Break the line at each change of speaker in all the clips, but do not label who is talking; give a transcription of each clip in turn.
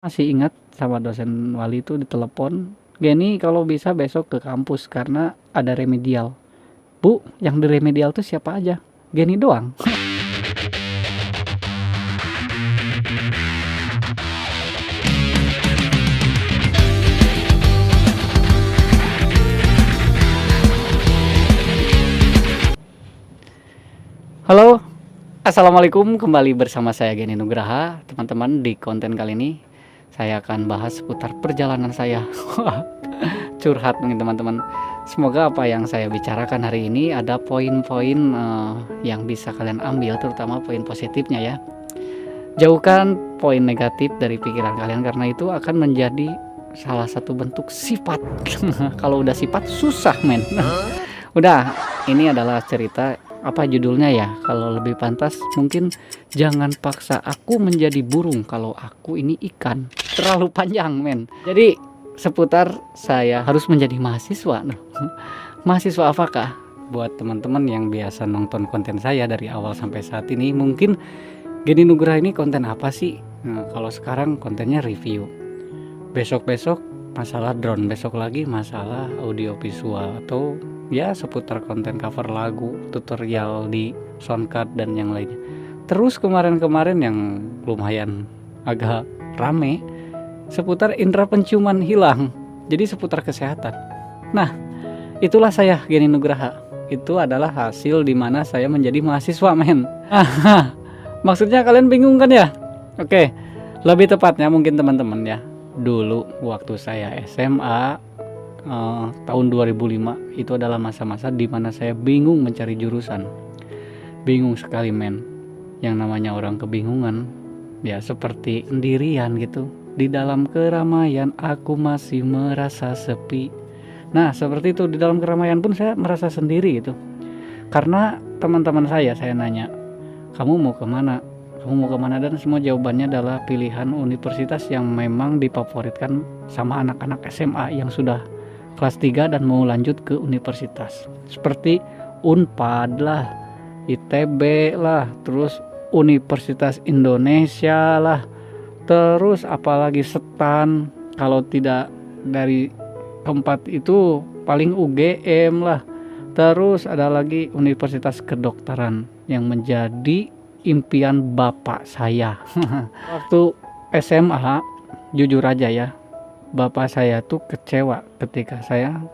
Masih ingat sama dosen wali itu ditelepon, "Geni kalau bisa besok ke kampus karena ada remedial." "Bu, yang di remedial tuh siapa aja?" "Geni doang." Halo, assalamualaikum, kembali bersama saya Geni Nugraha. Teman-teman, di konten kali ini saya akan bahas seputar perjalanan saya. Curhat nih teman-teman. Semoga apa yang saya bicarakan hari ini ada poin-poin yang bisa kalian ambil, terutama poin positifnya ya. Jauhkan poin negatif dari pikiran kalian karena itu akan menjadi salah satu bentuk sifat. Kalau udah sifat susah men. Udah, ini adalah cerita, apa judulnya ya? Kalau lebih pantas mungkin jangan paksa aku menjadi burung kalau aku ini ikan. Terlalu panjang men. Jadi seputar saya harus menjadi mahasiswa. Mahasiswa apakah? Buat teman-teman yang biasa nonton konten saya dari awal sampai saat ini, mungkin Geni Nugraha ini konten apa sih? Nah, kalau sekarang kontennya review. Besok-besok masalah drone, besok lagi masalah audio visual, atau ya seputar konten cover lagu, tutorial di Soundcard dan yang lainnya. Terus kemarin-kemarin yang lumayan agak rame seputar indera penciuman hilang, jadi seputar kesehatan. Nah, itulah saya Geni Nugraha. Itu adalah hasil dimana saya menjadi mahasiswa men. Maksudnya kalian bingung kan ya? Oke, lebih tepatnya mungkin teman-teman ya, dulu waktu saya SMA tahun 2005 itu adalah masa-masa dimana saya bingung mencari jurusan. Bingung sekali men. Yang namanya orang kebingungan ya seperti sendirian gitu. Di dalam keramaian aku masih merasa sepi. Nah seperti itu, di dalam keramaian pun saya merasa sendiri gitu. Karena teman-teman saya nanya, kamu mau kemana? Kamu mau kemana? Dan semua jawabannya adalah pilihan universitas yang memang difavoritkan sama anak-anak SMA yang sudah kelas 3 dan mau lanjut ke universitas. Seperti Unpad lah, ITB lah, terus Universitas Indonesia lah, terus apalagi STAN, kalau tidak dari keempat itu paling UGM lah. Terus ada lagi Universitas Kedokteran yang menjadi impian bapak saya. Waktu SMA, jujur aja ya, bapak saya tuh kecewa ketika saya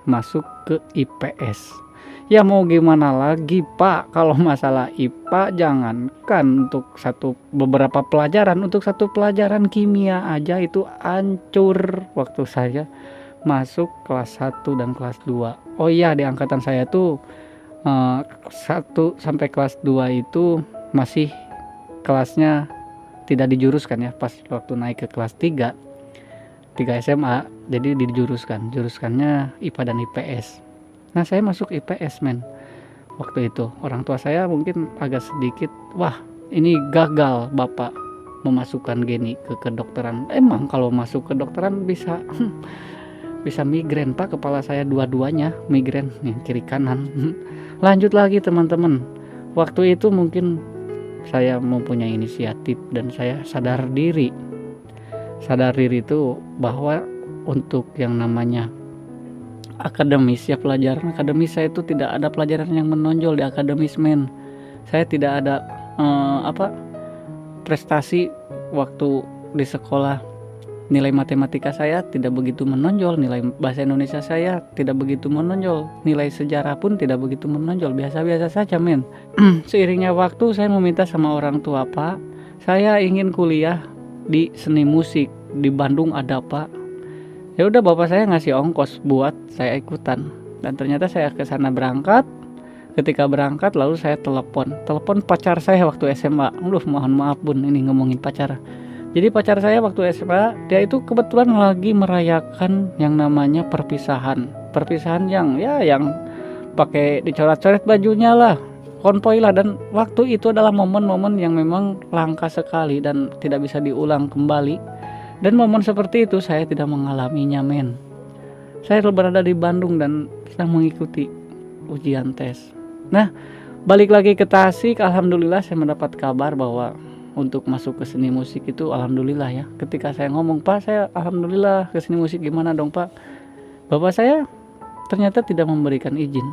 masuk ke IPS. Ya mau gimana lagi pak, kalau masalah IPA jangankan untuk beberapa pelajaran, untuk satu pelajaran kimia aja itu hancur waktu saya masuk kelas 1 dan kelas 2. Oh iya, di angkatan saya tuh 1 sampai kelas 2 itu masih kelasnya tidak dijuruskan ya. Pas waktu naik ke kelas 3 SMA jadi juruskannya IPA dan IPS. Nah saya masuk IPS men. Waktu itu orang tua saya mungkin agak sedikit, wah ini gagal bapak memasukkan Geni ke kedokteran. Emang kalau masuk kedokteran bisa bisa migrain pak, kepala saya dua-duanya migrain yang kiri kanan. Lanjut lagi teman-teman, waktu itu mungkin saya mempunyai inisiatif dan saya sadar diri itu bahwa untuk yang namanya akademis ya, pelajaran akademis saya itu tidak ada pelajaran yang menonjol di akademis men. Saya tidak ada prestasi waktu di sekolah. Nilai matematika saya tidak begitu menonjol, nilai bahasa Indonesia saya tidak begitu menonjol, nilai sejarah pun tidak begitu menonjol, biasa-biasa saja men. Seiringnya waktu saya meminta sama orang tua, pak saya ingin kuliah di seni musik di Bandung ada pak. Ya udah, bapak saya ngasih ongkos buat saya ikutan, dan ternyata saya ke sana berangkat. Ketika berangkat lalu saya telepon pacar saya waktu SMA. Mohon maaf bun, ini ngomongin pacar. Jadi pacar saya waktu SMA, dia itu kebetulan lagi merayakan yang namanya perpisahan yang pakai dicoret-coret bajunya lah, konvoy lah. Dan waktu itu adalah momen-momen yang memang langka sekali dan tidak bisa diulang kembali. Dan momen seperti itu saya tidak mengalaminya men. Saya berada di Bandung dan sedang mengikuti ujian tes. Nah balik lagi ke Tasik, alhamdulillah saya mendapat kabar bahwa untuk masuk ke seni musik itu alhamdulillah ya. Ketika saya ngomong, "Pak, saya alhamdulillah ke seni musik, gimana dong, Pak?" Bapak saya ternyata tidak memberikan izin.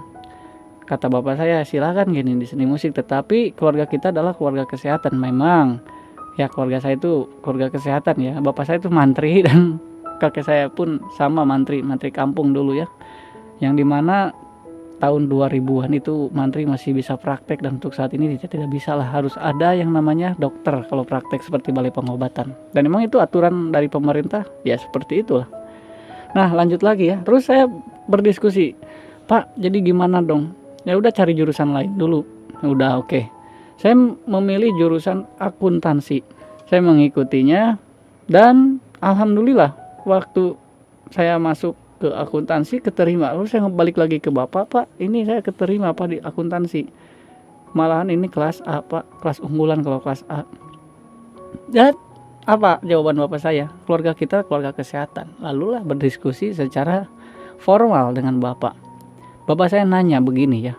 Kata bapak saya, "Silakan gini di seni musik, tetapi keluarga kita adalah keluarga kesehatan." Memang ya, keluarga saya itu keluarga kesehatan ya. Bapak saya itu mantri dan kakek saya pun sama mantri kampung dulu ya. Yang dimana tahun 2000-an itu mantri masih bisa praktek, dan untuk saat ini tidak bisa lah, harus ada yang namanya dokter kalau praktek seperti balai pengobatan. Dan memang itu aturan dari pemerintah ya, seperti itulah. Nah, lanjut lagi ya. Terus saya berdiskusi, "Pak, jadi gimana dong?" Ya udah, cari jurusan lain dulu. Udah oke. Saya memilih jurusan akuntansi. Saya mengikutinya dan alhamdulillah waktu saya masuk ke akuntansi keterima. Lalu saya balik lagi ke bapak, "Pak, ini saya keterima Pak di akuntansi. Malahan ini kelas A Pak, kelas unggulan kalau kelas A." Dan apa jawaban bapak saya? "Keluarga kita keluarga kesehatan." Lalulah berdiskusi secara formal dengan bapak. Bapak saya nanya begini ya,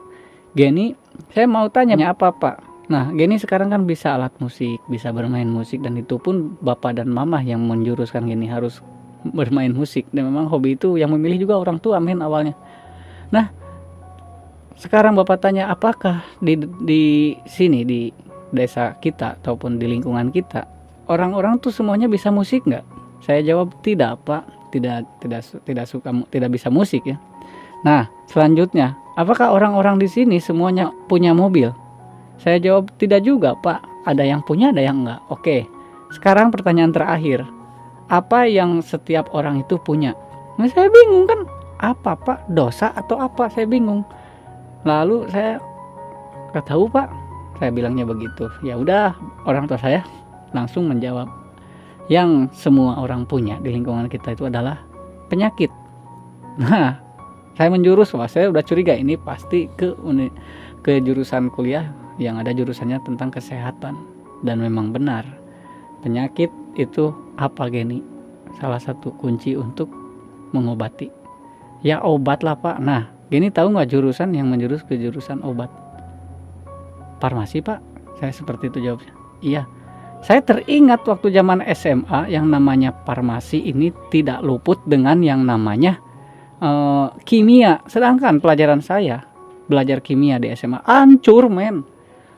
"Geni, saya mau tanya apa Pak?" Nah, Geni sekarang kan bisa alat musik, bisa bermain musik, dan itu pun bapak dan mama yang menjuruskan Geni harus bermain musik. Dan memang hobi itu yang memilih juga orang tua men awalnya. Nah, sekarang bapak tanya, apakah di sini di desa kita ataupun di lingkungan kita orang-orang tuh semuanya bisa musik nggak? Saya jawab, tidak Pak, tidak bisa musik ya. Nah, selanjutnya, apakah orang-orang di sini semuanya punya mobil? Saya jawab, tidak juga Pak, ada yang punya, ada yang enggak. Oke, sekarang pertanyaan terakhir, apa yang setiap orang itu punya? Nah, saya bingung kan, apa Pak, dosa atau apa? Saya bingung. Lalu saya nggak tahu Pak, saya bilangnya begitu. Ya udah, orang tua saya langsung menjawab, yang semua orang punya di lingkungan kita itu adalah penyakit. Nah, saya menjurus, wah saya udah curiga ini pasti ke jurusan kuliah yang ada jurusannya tentang kesehatan. Dan memang benar, penyakit itu apa Geni? Salah satu kunci untuk mengobati. Ya obat lah Pak. Nah, Geni tahu nggak jurusan yang menjurus ke jurusan obat? Farmasi Pak. Saya seperti itu jawabnya. Iya. Saya teringat waktu zaman SMA yang namanya farmasi ini tidak luput dengan yang namanya kimia. Sedangkan pelajaran saya belajar kimia di SMA hancur men.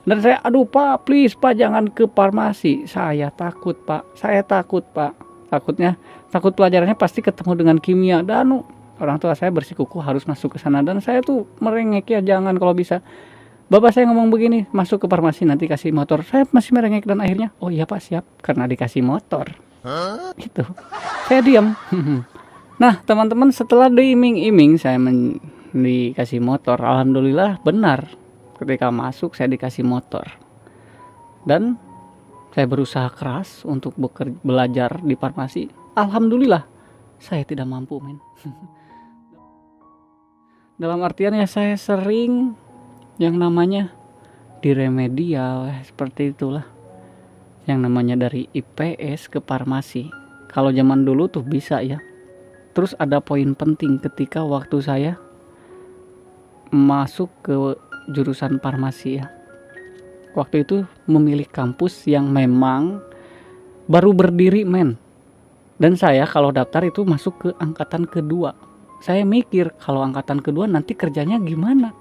Dan saya, aduh Pak, please Pak, jangan ke farmasi. Saya takut Pak, takut pelajarannya pasti ketemu dengan kimia. Dan orang tua saya bersikukuh harus masuk ke sana, dan saya tuh merengek ya, jangan kalau bisa. Bapak saya ngomong begini, masuk ke farmasi nanti kasih motor. Saya masih merengek, dan akhirnya, oh iya Pak siap, karena dikasih motor. Itu saya diam. Nah teman-teman, setelah diiming-iming saya dikasih motor, alhamdulillah benar. Ketika masuk saya dikasih motor, dan saya berusaha keras untuk belajar di farmasi. Alhamdulillah saya tidak mampu men. Dalam artian ya, saya sering yang namanya di remedial seperti itulah, yang namanya dari IPS ke farmasi. Kalau zaman dulu tuh bisa ya. Terus ada poin penting ketika waktu saya masuk ke jurusan farmasi ya. Waktu itu memilih kampus yang memang baru berdiri men. Dan saya kalau daftar itu masuk ke angkatan kedua. Saya mikir kalau angkatan kedua nanti kerjanya gimana?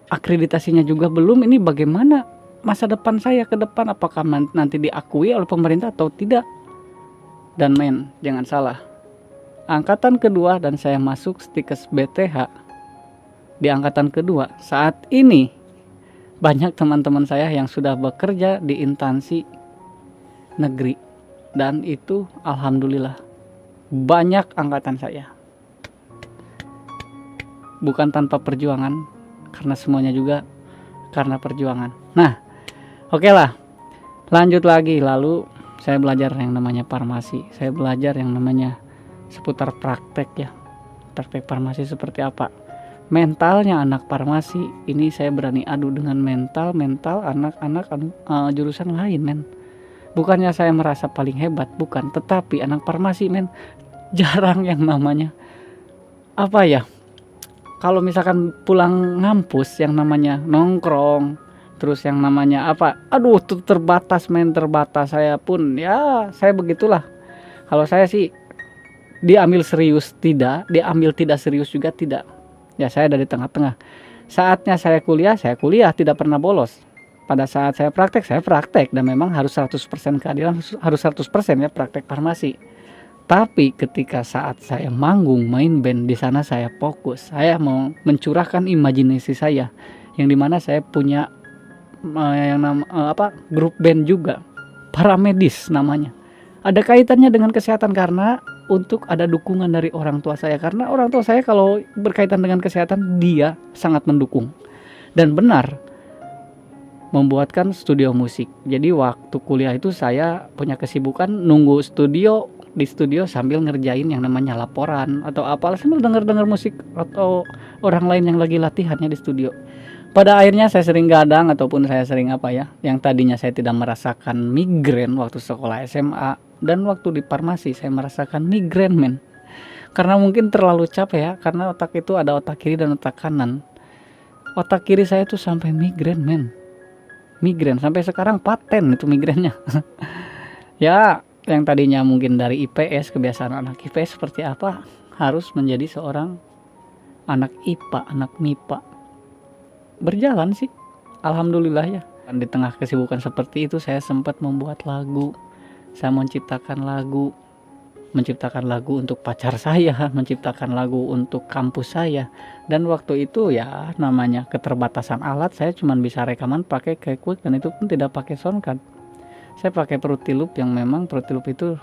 Akreditasinya juga belum, ini bagaimana masa depan saya ke depan? Apakah nanti diakui oleh pemerintah atau tidak? Dan men, jangan salah. Angkatan kedua dan saya masuk stikes BTH di angkatan kedua. Saat ini banyak teman-teman saya yang sudah bekerja di instansi negeri, dan itu alhamdulillah banyak angkatan saya. Bukan tanpa perjuangan, karena semuanya juga karena perjuangan. Nah, oke lah, lanjut lagi. Lalu saya belajar yang namanya farmasi. Saya belajar yang namanya seputar praktek ya. Praktek farmasi seperti apa? Mentalnya anak farmasi ini saya berani adu dengan mental anak-anak jurusan lain men. Bukannya saya merasa paling hebat, bukan, tetapi anak farmasi men jarang yang namanya apa ya, kalau misalkan pulang ngampus yang namanya nongkrong, Terus yang namanya apa, aduh tuh terbatas men, terbatas. Saya pun ya saya begitulah. Kalau saya sih diambil serius tidak, diambil tidak serius juga tidak. Ya saya dari tengah-tengah. Saatnya saya kuliah tidak pernah bolos. Pada saat saya praktek dan memang harus 100% keadilan, harus 100% ya praktek farmasi. Tapi ketika saat saya manggung main band, di sana saya fokus. Saya mau mencurahkan imajinasi saya, yang dimana saya punya grup band juga, paramedis namanya. Ada kaitannya dengan kesehatan karena untuk ada dukungan dari orang tua saya, karena orang tua saya kalau berkaitan dengan kesehatan dia sangat mendukung dan benar membuatkan studio musik. Jadi waktu kuliah itu saya punya kesibukan nunggu di studio sambil ngerjain yang namanya laporan atau apalah, sambil denger musik atau orang lain yang lagi latihannya di studio. Pada akhirnya saya sering gadang ataupun saya sering yang tadinya saya tidak merasakan migrain waktu sekolah SMA, dan waktu di farmasi saya merasakan migrain men. Karena mungkin terlalu capek ya, karena otak itu ada otak kiri dan otak kanan. Otak kiri saya tuh sampai migrain men. Migrain sampai sekarang paten itu migrainnya. Ya, yang tadinya mungkin dari IPS, kebiasaan anak IPS seperti apa, harus menjadi seorang anak IPA, anak MIPA. Berjalan sih, alhamdulillah ya. Dan di tengah kesibukan seperti itu saya sempat membuat lagu. Saya menciptakan lagu untuk pacar saya, menciptakan lagu untuk kampus saya. Dan waktu itu ya namanya keterbatasan alat, saya cuma bisa rekaman pakai Quick, dan itu pun tidak pakai soundcard. Saya pakai Fruity Loop, yang memang Fruity Loop itu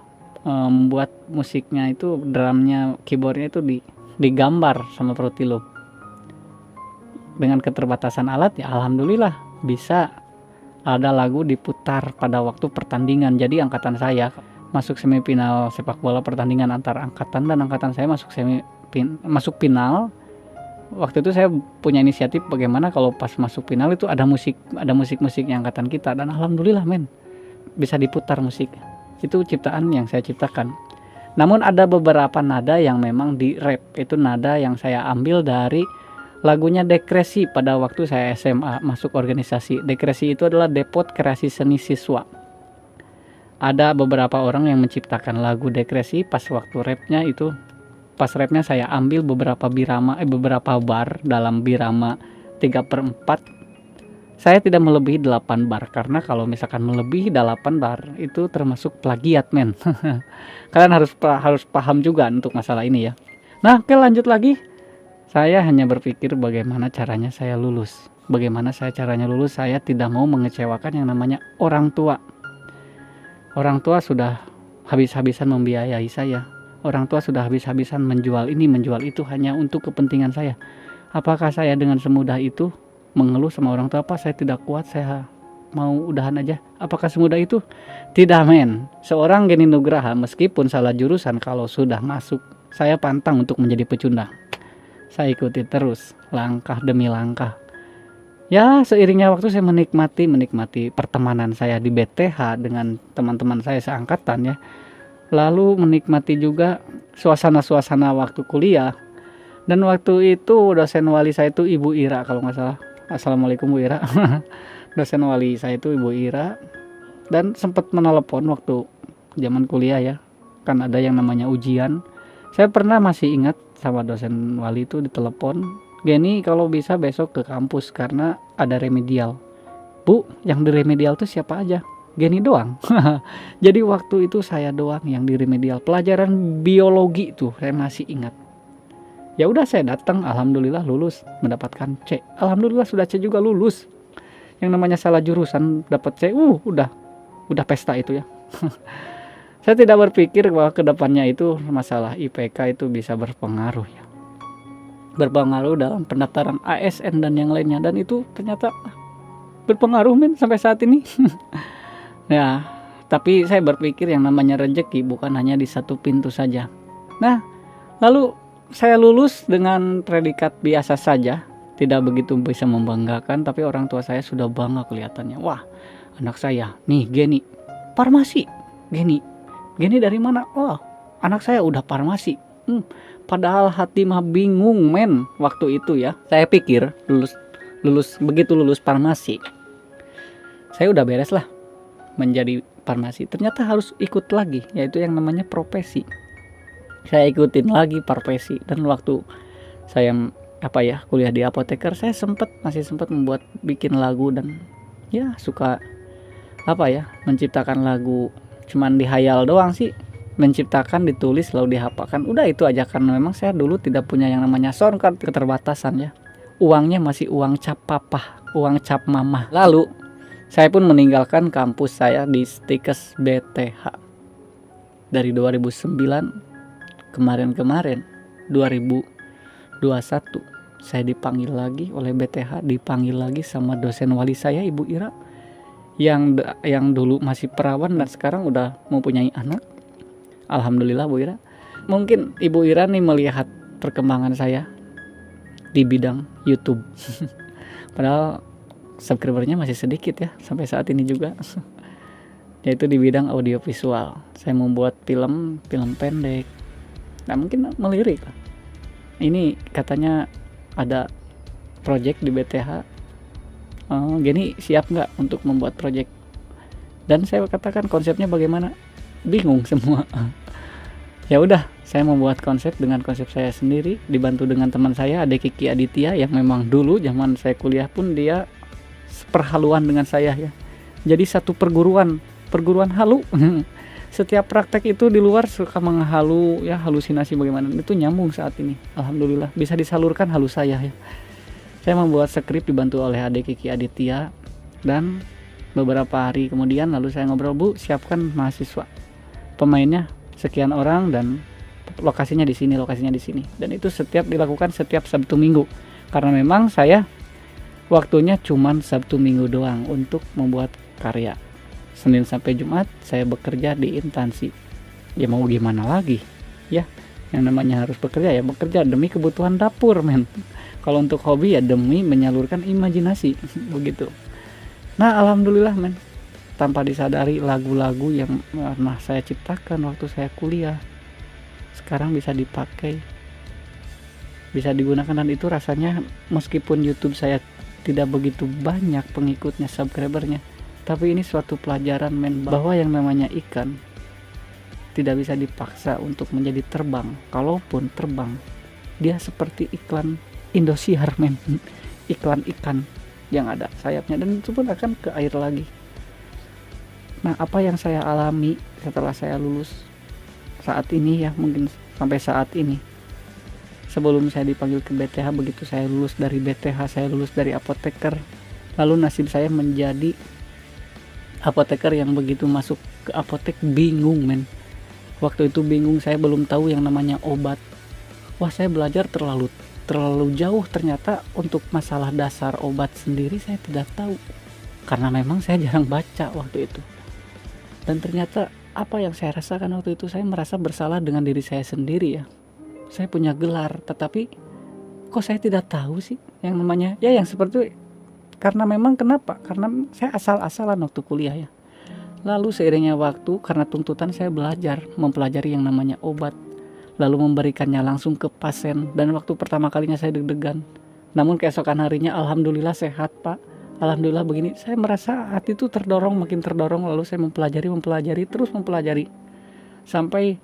membuat musiknya itu, drumnya, keyboardnya itu digambar sama Fruity Loop. Dengan keterbatasan alat ya alhamdulillah bisa ada lagu diputar pada waktu pertandingan. Jadi angkatan saya masuk semifinal sepak bola, pertandingan antar angkatan, dan angkatan saya masuk final. Waktu itu saya punya inisiatif bagaimana kalau pas masuk final itu ada musik-musiknya angkatan kita, dan alhamdulillah men bisa diputar musik. Itu ciptaan yang saya ciptakan. Namun ada beberapa nada yang memang di rap, itu nada yang saya ambil dari lagunya Dekresi pada waktu saya SMA masuk organisasi. Dekresi itu adalah Depot Kreasi Seni Siswa. Ada beberapa orang yang menciptakan lagu Dekresi, pas rapnya saya ambil beberapa bar dalam birama 3/4. Saya tidak melebihi 8 bar, karena kalau misalkan melebihi 8 bar itu termasuk plagiat men. Kalian harus paham juga untuk masalah ini ya. Nah, oke, lanjut lagi. Saya hanya berpikir bagaimana caranya saya lulus. Saya tidak mau mengecewakan yang namanya orang tua. Orang tua sudah habis-habisan membiayai saya. Orang tua sudah habis-habisan menjual ini, menjual itu hanya untuk kepentingan saya. Apakah saya dengan semudah itu mengeluh sama orang tua, Pak saya tidak kuat, saya mau udahan aja? Apakah semudah itu? Tidak men. Seorang Geni Nugraha meskipun salah jurusan, kalau sudah masuk, saya pantang untuk menjadi pecundang. Saya ikuti terus langkah demi langkah. Ya seiringnya waktu saya menikmati pertemanan saya di BTH dengan teman-teman saya seangkatan ya. Lalu menikmati juga suasana-suasana waktu kuliah. Dan waktu itu dosen wali saya itu Ibu Ira kalau nggak salah. Assalamualaikum Bu Ira. Dosen wali saya itu Ibu Ira. Dan sempat menelepon waktu zaman kuliah ya. Kan ada yang namanya ujian. Saya pernah masih ingat sama dosen wali itu ditelepon, Geni kalau bisa besok ke kampus karena ada remedial. Bu, yang di remedial tuh siapa aja? Geni doang. Jadi waktu itu saya doang yang di remedial. Pelajaran biologi tuh saya masih ingat. Ya udah saya datang, alhamdulillah lulus, mendapatkan C. Alhamdulillah sudah C juga lulus. Yang namanya salah jurusan dapat C, udah pesta itu ya. Saya tidak berpikir bahwa kedepannya itu masalah IPK itu bisa berpengaruh ya. Berpengaruh dalam pendaftaran ASN dan yang lainnya, dan itu ternyata berpengaruh men sampai saat ini. Ya, tapi saya berpikir yang namanya rezeki bukan hanya di satu pintu saja. Nah, lalu saya lulus dengan predikat biasa saja, tidak begitu bisa membanggakan, tapi orang tua saya sudah bangga kelihatannya. Wah, anak saya nih Geni farmasi. Geni dari mana? Oh, anak saya udah farmasi. Padahal hati mah bingung men waktu itu ya. Saya pikir begitu lulus farmasi, saya udah beres lah menjadi farmasi, ternyata harus ikut lagi, yaitu yang namanya profesi. Saya ikutin lagi profesi, dan waktu saya kuliah di apoteker, saya masih sempat bikin lagu, dan ya suka menciptakan lagu, cuman dihayal doang sih, menciptakan, ditulis, lalu dihafalkan, udah itu aja. Karena memang saya dulu tidak punya yang namanya soundcard, keterbatasan ya, uangnya masih uang cap papa, uang cap mama. Lalu saya pun meninggalkan kampus saya di Stikes BTH dari 2009. Kemarin 2021 saya dipanggil lagi oleh BTH, dipanggil lagi sama dosen wali saya, Ibu Ira, yang dulu masih perawan dan sekarang udah mempunyai anak. Alhamdulillah Bu Ira. Mungkin Ibu Ira nih melihat perkembangan saya di bidang YouTube. Padahal subscribernya masih sedikit ya sampai saat ini juga. Yaitu di bidang audiovisual. Saya membuat film pendek. Nah, mungkin melirik lah. Ini katanya ada project di BTH. Gini siap nggak untuk membuat project? Dan saya katakan konsepnya bagaimana? Bingung semua. Ya udah, saya membuat konsep dengan konsep saya sendiri, dibantu dengan teman saya, Ade Kiki Aditya, yang memang dulu zaman saya kuliah pun dia seperhaluan dengan saya ya. Jadi satu perguruan halu. Setiap praktek itu di luar suka menghalu ya, halusinasi bagaimana, itu nyambung saat ini. Alhamdulillah bisa disalurkan halus saya ya. Saya membuat skrip dibantu oleh Ade Kiki Aditya, dan beberapa hari kemudian lalu saya ngobrol, Bu, siapkan mahasiswa, pemainnya sekian orang dan lokasinya di sini. Dan itu dilakukan setiap Sabtu Minggu, karena memang saya waktunya cuman Sabtu Minggu doang untuk membuat karya. Senin sampai Jumat saya bekerja di instansi. Ya mau gimana lagi ya, yang namanya harus bekerja ya bekerja demi kebutuhan dapur men. Kalau untuk hobi ya demi menyalurkan imajinasi begitu. Nah alhamdulillah men, tanpa disadari lagu-lagu yang pernah saya ciptakan waktu saya kuliah sekarang bisa dipakai, bisa digunakan, dan itu rasanya meskipun YouTube saya tidak begitu banyak pengikutnya, subscribernya, tapi ini suatu pelajaran men, bahwa yang namanya ikan tidak bisa dipaksa untuk menjadi terbang. Kalaupun terbang, dia seperti iklan Indosiar men, iklan ikan yang ada sayapnya, dan itu pun akan ke air lagi. Nah, apa yang saya alami setelah saya lulus saat ini ya, mungkin sampai saat ini, sebelum saya dipanggil ke BTH, begitu saya lulus dari BTH, saya lulus dari apoteker, lalu nasib saya menjadi apoteker yang begitu masuk ke apotek bingung men. Waktu itu bingung, saya belum tahu yang namanya obat. Wah, saya belajar terlalu jauh, ternyata untuk masalah dasar obat sendiri saya tidak tahu, karena memang saya jarang baca waktu itu. Dan ternyata apa yang saya rasakan waktu itu, saya merasa bersalah dengan diri saya sendiri ya. Saya punya gelar, tetapi kok saya tidak tahu sih yang namanya ya yang seperti itu. Karena memang kenapa? Karena saya asal-asalan waktu kuliah ya. Lalu seiringnya waktu, karena tuntutan, saya belajar mempelajari yang namanya obat, lalu memberikannya langsung ke pasien. Dan waktu pertama kalinya saya deg-degan, namun keesokan harinya alhamdulillah sehat Pak, alhamdulillah begini. Saya merasa hati itu makin terdorong, lalu saya terus mempelajari sampai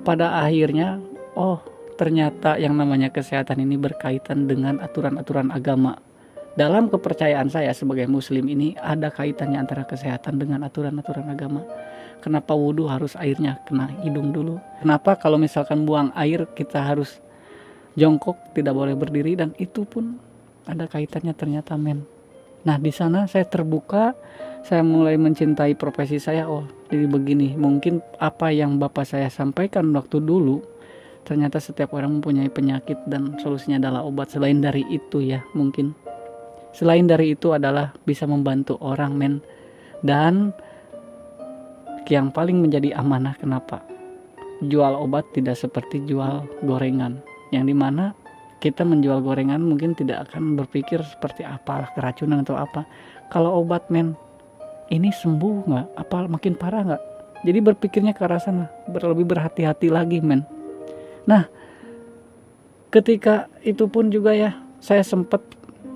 pada akhirnya, oh ternyata yang namanya kesehatan ini berkaitan dengan aturan-aturan agama. Dalam kepercayaan saya sebagai muslim ini ada kaitannya antara kesehatan dengan aturan-aturan agama. Kenapa wudhu harus airnya kena hidung dulu? Kenapa kalau misalkan buang air kita harus jongkok, tidak boleh berdiri? Dan itu pun ada kaitannya ternyata men. Nah di sana saya terbuka, saya mulai mencintai profesi saya. Oh jadi begini, mungkin apa yang bapak saya sampaikan waktu dulu, ternyata setiap orang mempunyai penyakit dan solusinya adalah obat. Selain dari itu ya, mungkin selain dari itu adalah bisa membantu orang men. Dan yang paling menjadi amanah, kenapa jual obat tidak seperti jual gorengan, yang dimana kita menjual gorengan mungkin tidak akan berpikir seperti apalah keracunan atau apa. Kalau obat men, ini sembuh nggak, apa makin parah nggak, jadi berpikirnya ke arah sana, lebih berhati-hati lagi men. Nah ketika itu pun juga ya, saya sempat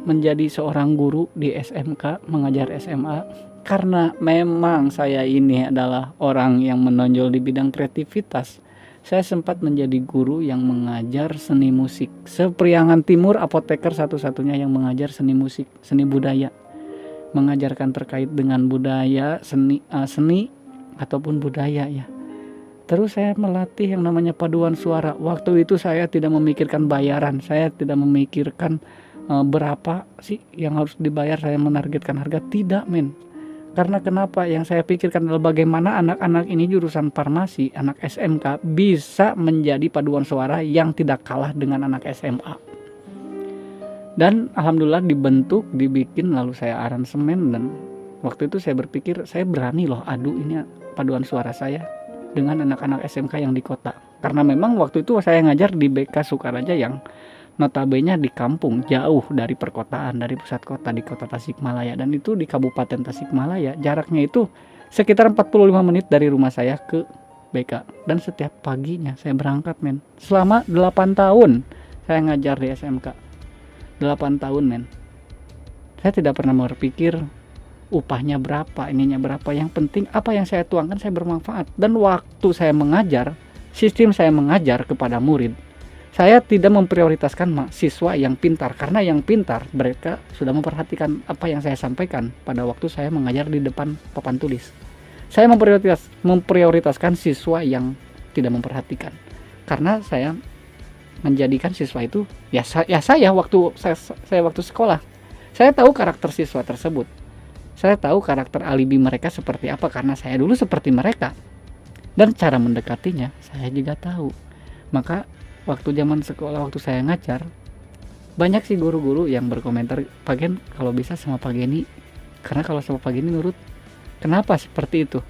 menjadi seorang guru di SMK, mengajar SMA. karena memang saya ini adalah orang yang menonjol di bidang kreativitas, saya sempat menjadi guru yang mengajar seni musik. Sepriangan Timur apoteker satu-satunya yang mengajar seni musik, seni budaya. Mengajarkan terkait dengan budaya, seni ataupun budaya ya. Terus saya melatih yang namanya paduan suara. Waktu itu saya tidak memikirkan bayaran, saya tidak memikirkan berapa sih yang harus dibayar, saya menargetkan harga, tidak men. Karena kenapa? Yang saya pikirkan adalah bagaimana anak-anak ini jurusan farmasi, anak SMK bisa menjadi paduan suara yang tidak kalah dengan anak SMA. Dan alhamdulillah dibikin, lalu saya aransemen, dan waktu itu saya berpikir saya berani loh adu ini paduan suara saya dengan anak-anak SMK yang di kota. Karena memang waktu itu saya ngajar di BK Sukaraja yang notabene di kampung, jauh dari perkotaan, dari pusat kota, di kota Tasikmalaya, dan itu di Kabupaten Tasikmalaya. Jaraknya itu sekitar 45 menit dari rumah saya ke BK. Dan setiap paginya saya berangkat men. Selama 8 tahun saya ngajar di SMK. 8 tahun men. Saya tidak pernah berpikir upahnya berapa, ininya berapa. Yang penting apa yang saya tuangkan saya bermanfaat. Dan waktu saya mengajar, sistem saya mengajar kepada murid, saya tidak memprioritaskan siswa yang pintar, karena yang pintar mereka sudah memperhatikan apa yang saya sampaikan pada waktu saya mengajar di depan papan tulis. Saya memprioritaskan siswa yang tidak memperhatikan, karena saya menjadikan siswa itu saya waktu sekolah, saya tahu karakter siswa tersebut, saya tahu karakter alibi mereka seperti apa, karena saya dulu seperti mereka, dan cara mendekatinya saya juga tahu. Maka waktu zaman sekolah, waktu saya ngajar, banyak sih guru-guru yang berkomentar, Pak Gen kalau bisa sama Pak Geni, karena kalau sama Pak Geni nurut. Kenapa seperti itu?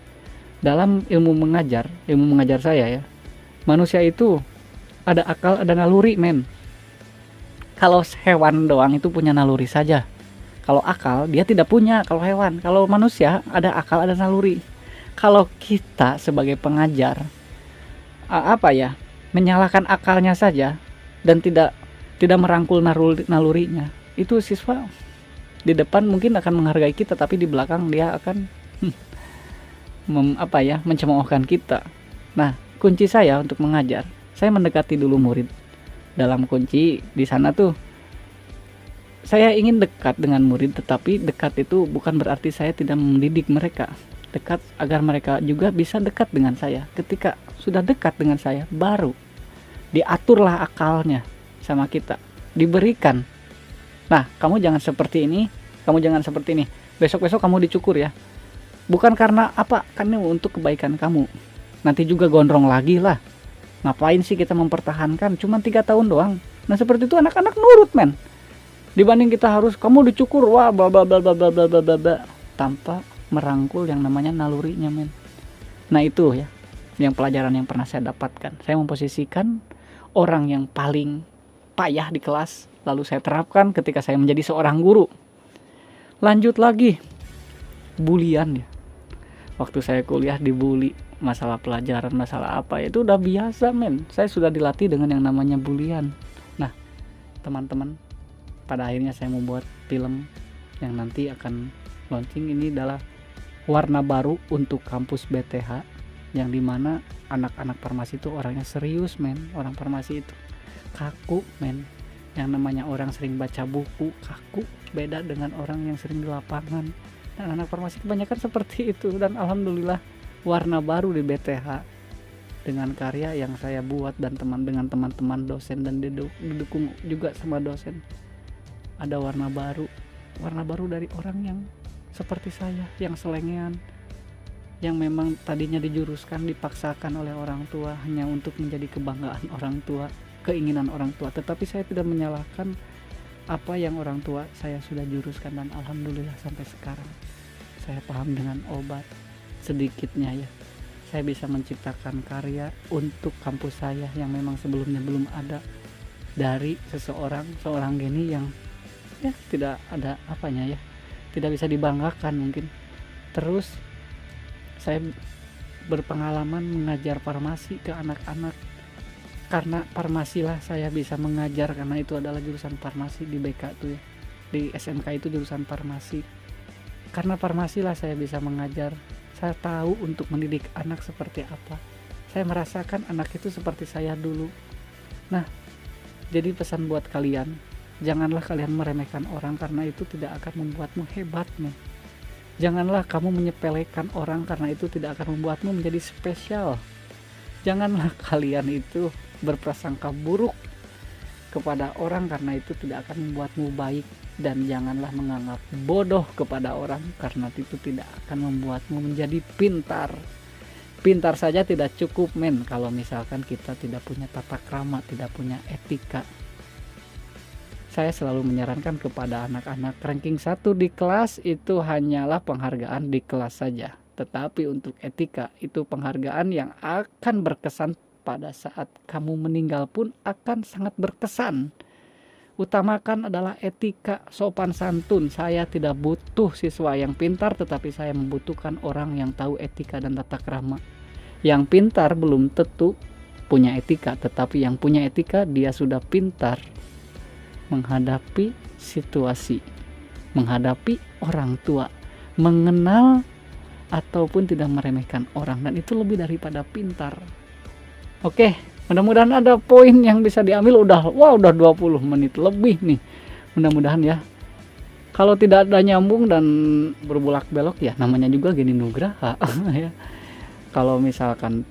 Dalam ilmu mengajar saya ya, manusia itu ada akal, ada naluri men. Kalau hewan doang itu punya naluri saja, kalau akal dia tidak punya. Kalau hewan, kalau manusia ada akal, ada naluri. Kalau kita sebagai pengajar menyalahkan akalnya saja dan tidak merangkul nalurinya, itu siswa di depan mungkin akan menghargai kita, tapi di belakang dia akan mencemoohkan kita. Nah, kunci saya untuk mengajar, saya mendekati dulu murid. Dalam kunci di sana tuh, saya ingin dekat dengan murid, tetapi dekat itu bukan berarti saya tidak mendidik mereka. Dekat agar mereka juga bisa dekat dengan saya. Ketika sudah dekat dengan saya, baru diaturlah akalnya sama kita, diberikan. Nah, kamu jangan seperti ini, kamu jangan seperti ini. Besok-besok kamu dicukur ya. Bukan karena apa? Karena untuk kebaikan kamu. Nanti juga gondrong lagi lah. Ngapain sih kita mempertahankan? Cuma 3 tahun doang. Nah, seperti itu anak-anak nurut men. Dibanding kita harus kamu dicukur, wah bla bla bla bla bla bla bla, tanpa merangkul yang namanya nalurinya men. Nah itu ya, yang pelajaran yang pernah saya dapatkan. Saya memposisikan orang yang paling payah di kelas, lalu saya terapkan ketika saya menjadi seorang guru. Lanjut lagi, bulian ya. Waktu saya kuliah dibully, masalah pelajaran, masalah apa, itu udah biasa men. Saya sudah dilatih dengan yang namanya bulian. Nah teman-teman, pada akhirnya saya membuat film yang nanti akan launching. Ini adalah warna baru untuk kampus BTH, yang dimana anak-anak farmasi itu orangnya serius men. Orang farmasi itu kaku men. Yang namanya orang sering baca buku kaku, beda dengan orang yang sering di lapangan. Dan anak farmasi kebanyakan seperti itu. Dan alhamdulillah warna baru di BTH dengan karya yang saya buat dan dengan teman-teman dosen, dan didukung juga sama dosen. Ada warna baru dari orang yang seperti saya, yang selengean, yang memang tadinya dijuruskan, dipaksakan oleh orang tua hanya untuk menjadi kebanggaan orang tua, keinginan orang tua. Tetapi saya tidak menyalahkan apa yang orang tua saya sudah juruskan, dan alhamdulillah sampai sekarang saya paham dengan obat. Sedikitnya ya, saya bisa menciptakan karya untuk kampus saya yang memang sebelumnya belum ada, dari seorang Geni yang ya tidak ada apanya ya, tidak bisa dibanggakan mungkin. Terus saya berpengalaman mengajar farmasi ke anak-anak, karena farmasilah saya bisa mengajar, karena itu adalah jurusan farmasi di BK tuh ya. Di SMK itu jurusan farmasi. Karena farmasi lah saya bisa mengajar. Saya tahu untuk mendidik anak seperti apa. Saya merasakan anak itu seperti saya dulu. Nah, jadi pesan buat kalian, janganlah kalian meremehkan orang karena itu tidak akan membuatmu hebat nih. Janganlah kamu menyepelekan orang karena itu tidak akan membuatmu menjadi spesial. Janganlah kalian itu berprasangka buruk kepada orang karena itu tidak akan membuatmu baik. Dan janganlah menganggap bodoh kepada orang karena itu tidak akan membuatmu menjadi pintar. Pintar saja tidak cukup men, kalau misalkan kita tidak punya tata krama, tidak punya etika. Saya selalu menyarankan kepada anak-anak, ranking 1 di kelas itu hanyalah penghargaan di kelas saja. Tetapi untuk etika itu penghargaan yang akan berkesan pada saat kamu meninggal pun akan sangat berkesan. Utamakan adalah etika, sopan santun. Saya tidak butuh siswa yang pintar, tetapi saya membutuhkan orang yang tahu etika dan tata krama. Yang pintar belum tentu punya etika, tetapi yang punya etika dia sudah pintar menghadapi situasi, menghadapi orang tua, mengenal ataupun tidak meremehkan orang, dan itu lebih daripada pintar. Oke, mudah-mudahan ada poin yang bisa diambil. Udah 20 menit lebih nih. Mudah-mudahan ya. Kalau tidak ada nyambung dan berbulak belok ya namanya juga Geni Nugraha ya. Kalau misalkan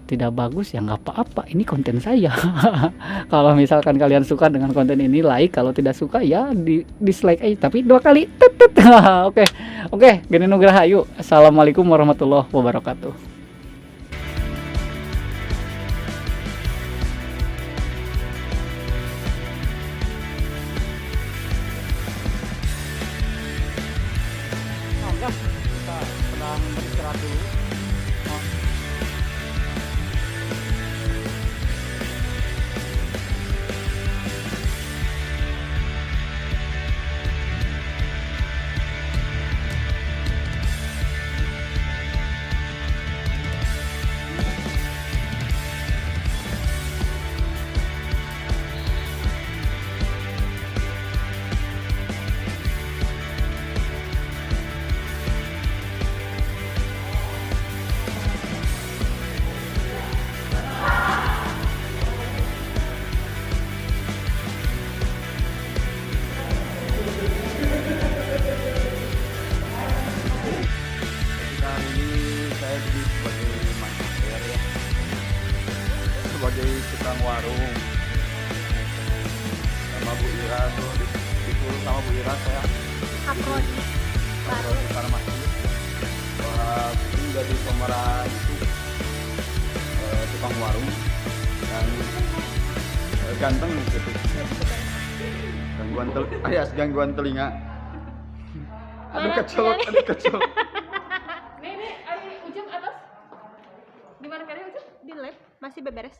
tidak bagus ya nggak apa-apa, ini konten saya. Kalau misalkan kalian suka dengan konten ini, like. Kalau tidak suka ya dislike aja, tapi 2 kali. Oke, Geni Nugraha yuk. Assalamualaikum warahmatullahi wabarakatuh. Kita sedang beristirahat dulu. Hari ini saya jadi sebagai manajer ya, sebagai tukang warung sama Bu Ira tuh, disuruh sama Bu Ira saya
upload baru
di farmasi buat menjadi pemeran itu tukang warung dan ganteng gitu, gangguan telinga, aduh kecil.
Nih, Ujung atas. Gimana kalian Ujung? Di lab masih beberes.